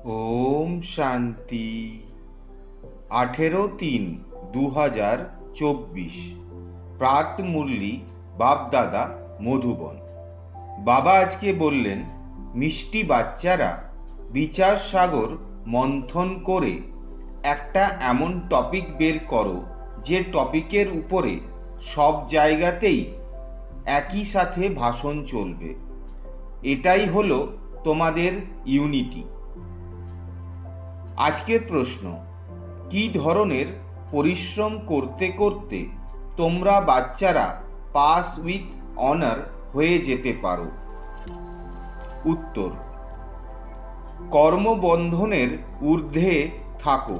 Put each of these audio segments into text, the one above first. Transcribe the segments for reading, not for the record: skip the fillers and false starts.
ওম শান্তি। 18-3-2024 প্রাত মুরলি বাপদাদা মধুবন। বাবা আজকে বললেন, মিষ্টি বাচ্চারা বিচার সাগর মন্থন করে একটা এমন টপিক বের করো যে টপিকের উপরে সব জায়গাতেই একই সাথে ভাষণ চলবে। এটাই হলো তোমাদের ইউনিটি। আজকের প্রশ্ন, কি ধরনের পরিশ্রম করতে করতে তোমরা বাচ্চারা পাস উইথ অনার হয়ে যেতে পারো? উত্তর, কর্মবন্ধনের ঊর্ধ্বে থাকো।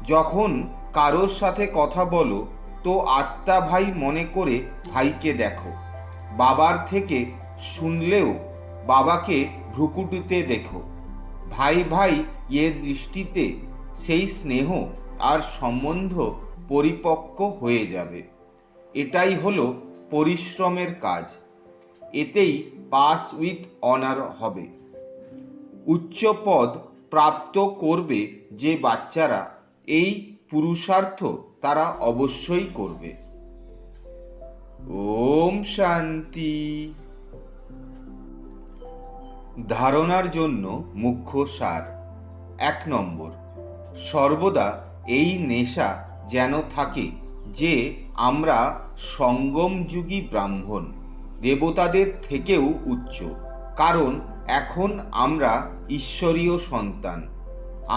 যখন কারোর সাথে কথা বলো তো আত্মা ভাই মনে করে ভাইকে দেখো। বাবার থেকে শুনলেও বাবাকে ভ্রুকুটিতে দেখো। ভাই ভাই দৃষ্টিতে সেই স্নেহ আর সম্বন্ধ পরিপক্ক হয়ে যাবে। এটাই হলো পরিশ্রমের কাজ। এতেই পাস উইথ অনার হবে। উচ্চ পদ প্রাপ্ত করবে যে বাচ্চারা, এই পুরুষার্থ তারা অবশ্যই করবে। ওম শান্তি। ধারণার জন্য মুখ্য সার। 1 নম্বর, সর্বদা এই নেশা যেন থাকে যে আমরা সঙ্গমযুগী ব্রাহ্মণ, দেবতাদের থেকেও উচ্চ। কারণ এখন আমরা ঈশ্বরীয় সন্তান।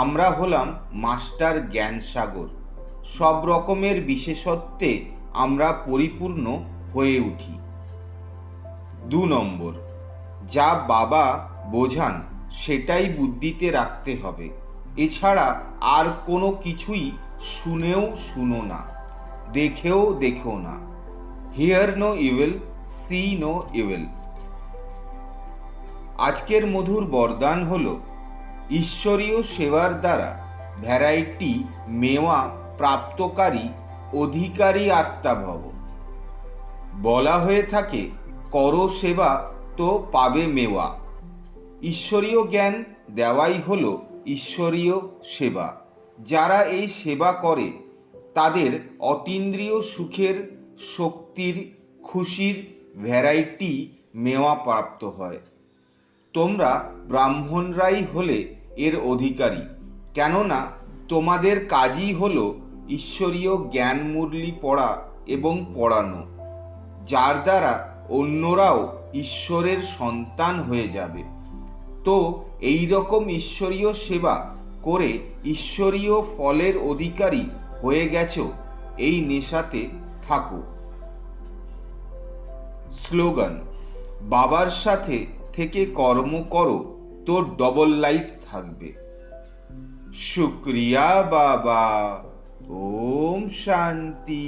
আমরা হলাম মাস্টার জ্ঞানসাগর। সব রকমের বিশেষত্বে আমরা পরিপূর্ণ হয়ে উঠি। 2 নম্বর, যা বাবা বোঝান সেটাই বুদ্ধিতে রাখতে হবে। এছাড়া আর কোনো কিছুই শুনেও শুনো না, দেখেও দেখো না। Hear no evil, see no evil. আজকের মধুর বরদান হলো, ঈশ্বরীয় সেবার দ্বারা ভ্যারাইটি মেওয়া প্রাপ্তকারী অধিকারী আত্মা ভব। বলা হয়ে থাকে, করো সেবা তো পাবে মেওয়া। ঈশ্বরীয় জ্ঞান দেওয়াই হলো ঈশ্বরীয় সেবা। যারা এই সেবা করে তাদের অতীন্দ্রিয় সুখের, শক্তির, খুশির ভ্যারাইটি মেওয়া প্রাপ্ত হয়। তোমরা ব্রাহ্মণরাই হলে এর অধিকারী, কেননা তোমাদের কাজই হলো ঈশ্বরীয় জ্ঞান মুরলি পড়া এবং পড়ানো, যার দ্বারা অন্যরাও ঈশ্বরের সন্তান হয়ে যাবে। তো এই রকম ঈশ্বরীয় সেবা করে ঈশ্বরীয় ফলের অধিকারী হয়ে গেছো, এই নেশাতে থাকো। স্লোগান, বাবার সাথে থেকে কর্ম করো তো ডবল লাইফ থাকবে। শুক্রিয়া বাবা। ওম শান্তি।